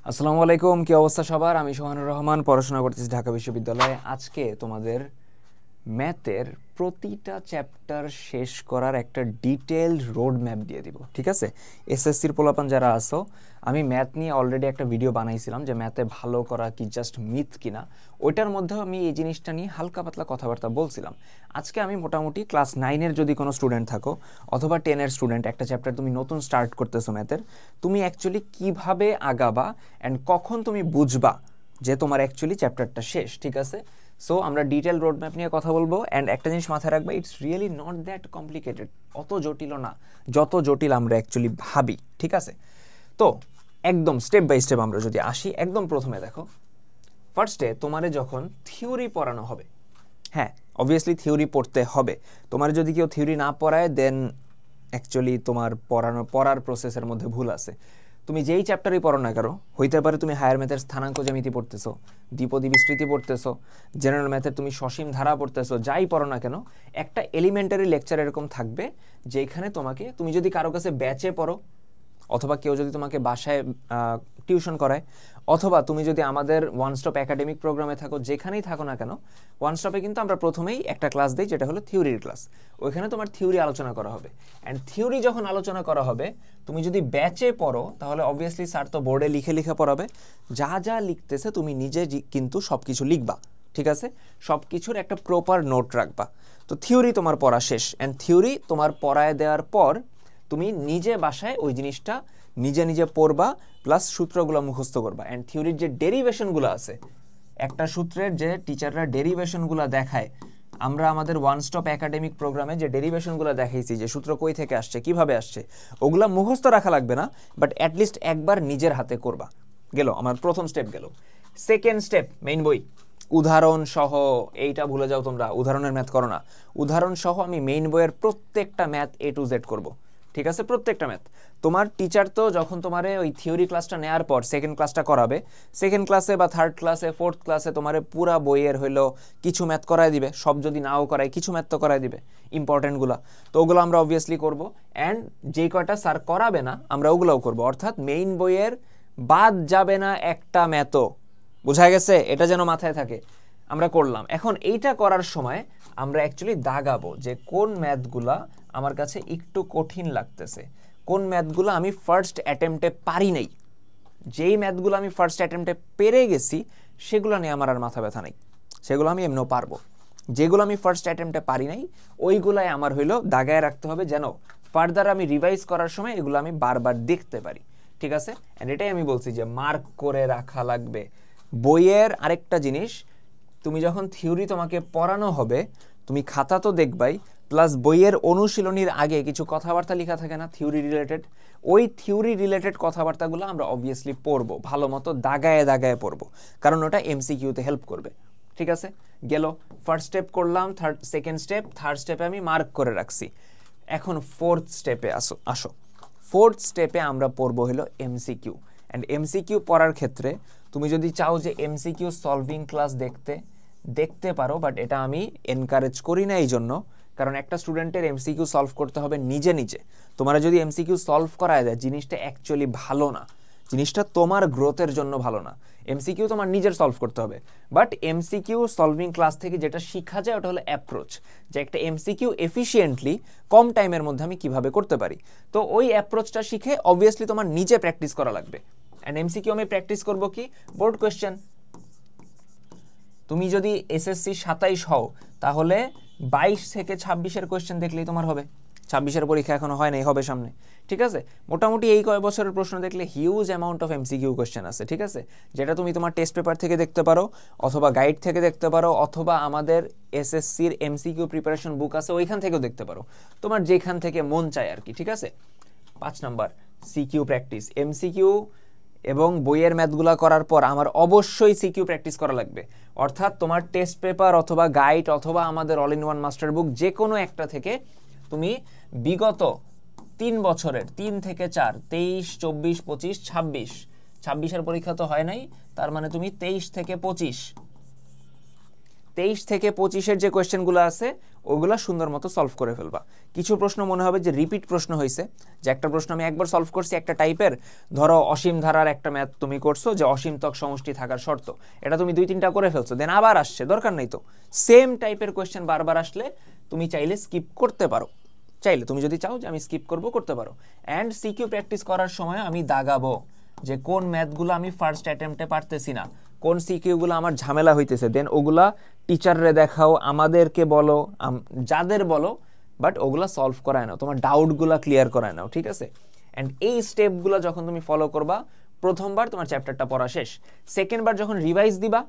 আসসালামু আলাইকুম, কি অবস্থা সবার? আমি সোহানুর রহমান, পড়াশোনা করতেছি ঢাকা বিশ্ববিদ্যালয়ে। আজকে তোমাদের ম্যাথের প্রতিটা চ্যাপ্টার শেষ করার একটা ডিটেইলড রোড ম্যাপ দিয়ে দিব, ঠিক আছে? এসএসসির পোলাপান যারা আসো, আমি ম্যাথ নিয়ে অলরেডি একটা ভিডিও বানাইছিলাম যে ম্যাথে ভালো করা কি জাস্ট মিথ কিনা। ওইটার মধ্যেও আমি এই জিনিসটা নিয়ে হালকা পাতলা কথাবার্তা বলছিলাম। আজকে আমি মোটামুটি ক্লাস 9-এর যদি কোনো স্টুডেন্ট থাকো অথবা 10-এর স্টুডেন্ট, একটা চ্যাপ্টার তুমি নতুন স্টার্ট করতেছো ম্যাথের, তুমি অ্যাকচুয়ালি কিভাবে আগাবা অ্যান্ড কখন তুমি বুঝবা যে তোমার অ্যাকচুয়ালি চ্যাপ্টারটা শেষ, ঠিক আছে? সো আমরা ডিটেল রোড ম্যাপ নিয়ে কথা বলবো। অ্যান্ড একটা জিনিস মাথায় রাখবা, it's really not that complicated. অত জটিল না যত জটিল আমরা অ্যাকচুয়ালি ভাবি, ঠিক আছে? তো একদম স্টেপ বাই স্টেপ আমরা যদি আসি, একদম প্রথমে দেখো, ফার্স্টে তোমারে যখন থিওরি পড়ানো হবে, হ্যাঁ অবভিয়াসলি থিওরি পড়তে হবে। তোমার যদি কেউ থিওরি না পড়ায় দেন অ্যাকচুয়ালি তোমার পড়ার প্রসেসের মধ্যে ভুল আছে। তুমি যেই চ্যাপ্টারই পড়ো না কেন, হইতে পারে তুমি হায়ার ম্যাথের স্থানাঙ্ক জ্যামিতি পড়তেছো, দ্বিপদী বিস্তৃতি পড়তেছো, জেনারেল ম্যাথের তুমি সসীম ধারা পড়তেছো, যাই পড়ো না কেন, একটা এলিমেন্টারি লেকচার এরকম থাকবে যেখানে তোমাকে, তুমি যদি কারো কাছে ব্যাচে পড়ো অথবা কেউ যদি তোমাকে বাসায় টিউশন করায়, অথবা তুমি যদি আমাদের ওয়ান স্টপ একাডেমিক প্রোগ্রামে থাকো, যেখানেই থাকো না কেন, ওয়ান স্টপে কিন্তু আমরা প্রথমেই একটা ক্লাস দিই যেটা হলো থিওরির ক্লাস। ওইখানে তোমার থিওরি আলোচনা করা হবে। অ্যান্ড থিওরি যখন আলোচনা করা হবে, তুমি যদি ব্যাচে পড়ো তাহলে অবভিয়াসলি স্যার তো বোর্ডে লিখে লিখে পড়াবে, যা যা লিখতেছে তুমি নিজে কিন্তু সব কিছু লিখবা, ঠিক আছে? সব কিছুর একটা প্রপার নোট রাখবা। তো থিওরি তোমার পড়া শেষ, অ্যান্ড থিওরি তোমার পড়ায় দেওয়ার পর তুমি নিজে বাসায় ওই জিনিসটা নিজে নিজে পড়বা, প্লাস সূত্রগুলো মুখস্থ করবা। অ্যান্ড থিওরির যে ডেরিভেশনগুলো আছে, একটা সূত্রের যে টিচাররা ডেরিভেশনগুলো দেখায়, আমরা আমাদের ওয়ান স্টপ একাডেমিক প্রোগ্রামে যে ডেরিভেশনগুলো দেখাইছি, যে সূত্র কই থেকে আসছে, কিভাবে আসছে, ওগুলা মুখস্থ রাখা লাগবে না, বাট অ্যাটলিস্ট একবার নিজের হাতে করবা। গেল আমার প্রথম স্টেপ। গেল সেকেন্ড স্টেপ, মেইন বই উদাহরণ সহ। এইটা ভুলে যাও তোমরা, উদাহরণের ম্যাথ করো না। উদাহরণ সহ আমি মেইন বইয়ের প্রত্যেকটা ম্যাথ A to Z করব, ঠিক আছে? প্রত্যেকটা ম্যাথ। তোমার টিচার তো যখন তোমারে ওই থিওরি ক্লাসটা নেওয়ার পর সেকেন্ড ক্লাসটা করাবে, সেকেন্ড ক্লাসে বা থার্ড ক্লাসে ফোর্থ ক্লাসে তোমারে পুরা বইয়ের হইলো কিছু ম্যাথ করায় দিবে, সব যদি নাও করায় কিছু ম্যাথ তো করায় দিবে, ইম্পর্টেন্টগুলো। তো ওগুলো আমরা অবভিয়াসলি করব। অ্যান্ড যেই কয়টা স্যার করাবে না আমরা ওগুলোও করব, অর্থাৎ মেইন বইয়ের বাদ যাবে না একটা ম্যাথও। বোঝা গেছে? এটা যেন মাথায় থাকে। আমরা করলাম। এখন এইটা করার সময় আমরা অ্যাকচুয়ালি দাগাবো যে কোন ম্যাথগুলা আমার কাছে একটু কঠিন লাগতেছে, কোন ম্যাথগুলো আমি ফার্স্ট অ্যাটেম্পটে পারি নাই। যেই ম্যাথগুলো আমি ফার্স্ট অ্যাটেম্পটে পেরে গেছি সেগুলো নিয়ে আমার আর মাথা ব্যথা নেই, সেগুলো আমি এমনও পারবো। যেগুলো আমি ফার্স্ট অ্যাটেম্পটে পারি নাই ওইগুলাই আমার হইলো দাগায় রাখতে হবে, যেন ফার্দার আমি রিভাইজ করার সময় এগুলো আমি বারবার দেখতে পারি, ঠিক আছে? অ্যান্ড এটাই আমি বলছি যে মার্ক করে রাখা লাগবে। বইয়ের আরেকটা জিনিস, তুমি যখন থিওরি তোমাকে পড়ানো হবে, তুমি খাতা তো দেখবাই, প্লাস বইয়ের অনুশীলনীর আগে কিছু কথাবার্তা লেখা থাকে না থিওরি রিলেটেড, ওই থিওরি রিলেটেড কথাবার্তাগুলো আমরা অবভিয়াসলি পড়বো, ভালো মতো দাগায় দাগায় পড়বো, কারণ ওটা এমসিকিউতে হেল্প করবে, ঠিক আছে? গেল ফার্স্ট স্টেপ করলাম, সেকেন্ড স্টেপ, থার্ড স্টেপে আমি মার্ক করে রাখছি। এখন ফোর্থ স্টেপে আসো। ফোর্থ স্টেপে আমরা পড়বো হলো এমসিকিউ। অ্যান্ড এমসিকিউ পড়ার ক্ষেত্রে তুমি যদি চাও যে এমসিকিউ সলভিং ক্লাস দেখতে পারো, বাট এটা আমি এনকারেজ করি না, এই জন্য কারণ একটা স্টুডেন্টের এমসিকিউ সলভ করতে হবে নিজে নিজে। তোমরা যদি এমসিকিউ সলভ করায় দেয়, জিনিসটা অ্যাকচুয়ালি ভালো না, জিনিসটা তোমার গ্রোথের জন্য ভালো না। এমসিকিউ তোমার নিজের সলভ করতে হবে। বাট এমসিকিউ সলভিং ক্লাস থেকে যেটা শেখা যায় ওটা হলো অ্যাপ্রোচ, যে একটা এমসিকিউ এফিশিয়েন্টলি কম টাইমের মধ্যে আমি কিভাবে করতে পারি। তো ওই অ্যাপ্রোচটা শিখে অবভিয়াসলি তোমার নিজে প্র্যাকটিস করা লাগবে। অ্যান্ড এমসিকিউ আমি প্র্যাকটিস করবো কি, বোর্ড কোয়েশ্চেন। তুমি যদি এসএসসি 27 হও তাহলে 22 থেকে 26-এর কোয়েশ্চেন দেখলেই তোমার হবে। 26-এর পরীক্ষা এখনো হয় নাই, হবে সামনে, ঠিক আছে? মোটামুটি এই কয় বছরের প্রশ্ন দেখলে huge amount of MCQ question আছে, ঠিক আছে? যেটা তুমি তোমার টেস্ট পেপার থেকে দেখতে পারো, অথবা গাইড থেকে দেখতে পারো, অথবা আমাদের এসএসসির এমসিকিউ প্রিপারেশন বুক আছে ওইখান থেকেও দেখতে পারো, তোমার যেখান থেকে মন চায় আর কি, ঠিক আছে? 5 নাম্বার সিকিউ প্র্যাকটিস। এমসিকিউ এবং বইয়ের ম্যাথগুলা করার পর আমার অবশ্যই সিকিউ প্র্যাকটিস করা লাগবে, অর্থাৎ তোমার টেস্ট পেপার অথবা গাইড অথবা আমাদের অল ইন ওয়ান মাস্টার বুক যে কোনো একটা থেকে তুমি বিগত 3 বছরের 3 থেকে 4, 23, 24, 25, 26, 26-এর পরীক্ষা তো হয় নাই, তার মানে তুমি 23 থেকে 25 23 থেকে 25-এর যে কোয়েশ্চেনগুলো আছে ওগুলা সুন্দর মতো সলভ করে ফেলবা। কিছু প্রশ্ন মনে হবে যে রিপিট প্রশ্ন হয়েছে, যে একটা প্রশ্ন আমি একবার সলভ করছি একটা টাইপের, ধরো অসীম ধারার একটা ম্যাথ তুমি করছো যে অসীমতক সমষ্টি থাকার শর্ত, এটা তুমি 2-3টা করে ফেলছো, দেন আবার আসছে, দরকার নেই তো। সেম টাইপের কোয়েশ্চেন বারবার আসলে তুমি চাইলে স্কিপ করতে পারো, চাইলে তুমি যদি চাও যে আমি স্কিপ করব করতে পারো। অ্যান্ড সিকিউ প্র্যাকটিস করার সময় আমি দাগাবো যে কোন ম্যাথগুলো আমি ফার্স্ট অ্যাটেম্পটে পারতেছি না, কোন সিকিউগুলো আমার ঝামেলা হইতেছে, দেন ওগুলা টিচাররে দেখাও, আমাদেরকে বলো, যাদের বলো, বাট ওগুলা সলভ করায় নাও, তোমার ডাউটগুলা ক্লিয়ার করায় নাও, ঠিক আছে। অ্যান্ড এই স্টেপগুলো যখন তুমি ফলো করবা, প্রথমবার তোমার চ্যাপ্টারটা পড়া শেষ। সেকেন্ডবার যখন রিভাইজ দিবা,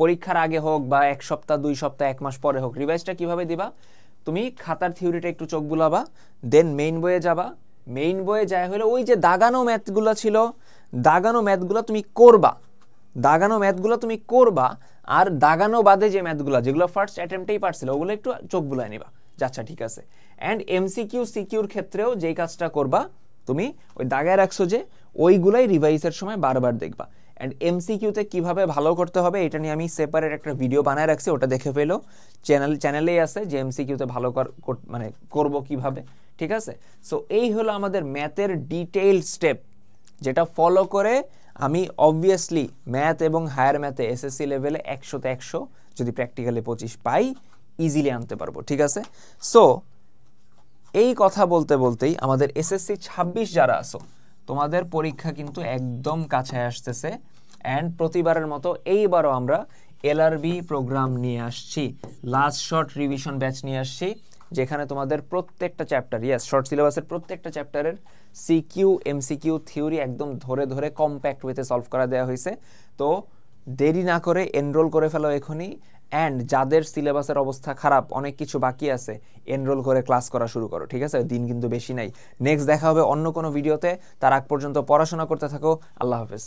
পরীক্ষার আগে হোক বা 1 সপ্তাহ 2 সপ্তাহ 1 মাস পরে হোক, রিভাইজটা কিভাবে দিবা, তুমি খাতার থিওরিটা একটু চোখ বুলাবা, দেন মেইন বইয়ে যাবা, মেইন বইয়ে যায় হলে ওই যে দাগানো ম্যাথগুলো ছিল, দাগানো ম্যাথগুলো তুমি করবা, দাগানো ম্যাথগুলো তুমি করবা, আর দাগানো বাদে যে ম্যাথগুলো যেগুলো ফার্স্ট অ্যাটেম্পটেই পারছিল ওগুলো একটু চোখ বুলায় নিবা, আচ্ছা ঠিক আছে। অ্যান্ড এমসিকিউ সিকিউর ক্ষেত্রেও যেই কাজটা করবা, তুমি ওই দাগায় রাখছো যে ওইগুলাই রিভাইজের সময় বারবার দেখবা। অ্যান্ড এমসিকিউতে কিভাবে ভালো করতে হবে এটা নিয়ে আমি সেপারেট একটা ভিডিও বানায় রাখছি, ওটা দেখে ফেলো, চ্যানেলেই আছে যে এমসিকিউতে ভালো মানে করবো কিভাবে, ঠিক আছে। সো এই হলো আমাদের ম্যাথের ডিটেইল স্টেপ, যেটা ফলো করে আমি অবভিয়াসলি ম্যাথ এবং হায়ার ম্যাথে এসএসসি লেভেলে 100-তে 100, যদি প্র্যাকটিক্যালি 25 পাই, ইজিলি আনতে পারবো, ঠিক আছে। সো এই কথা বলতে বলতেই আমাদের এসএসসি 26 যারা আছো, তোমাদের পরীক্ষা কিন্তু একদম কাছে আসতেছে। অ্যান্ড প্রতিবারের মতো এইবারও আমরা এলআরবি প্রোগ্রাম নিয়ে আসছি, লাস্ট শর্ট রিভিশন ব্যাচ নিয়ে আসছি, যেখানে তোমাদের প্রত্যেকটা চ্যাপ্টার, শর্ট সিলেবাসের প্রত্যেকটা চ্যাপ্টারের সিকিউ এমসিকিউ থিওরি একদম ধরে ধরে কম্প্যাক্ট ওয়েতে সলভ করা দেওয়া হয়েছে। তো দেরি না করে এনরোল করে ফেলো এখনই। অ্যান্ড যাদের সিলেবাসের অবস্থা খারাপ, অনেক কিছু বাকি আছে, এনরোল করে ক্লাস করা শুরু করো, ঠিক আছে। দিন কিন্তু বেশি নাই। নেক্সট দেখা হবে অন্য কোনো ভিডিওতে, তার আগ পর্যন্ত পড়াশোনা করতে থাকো। আল্লাহ হাফেজ।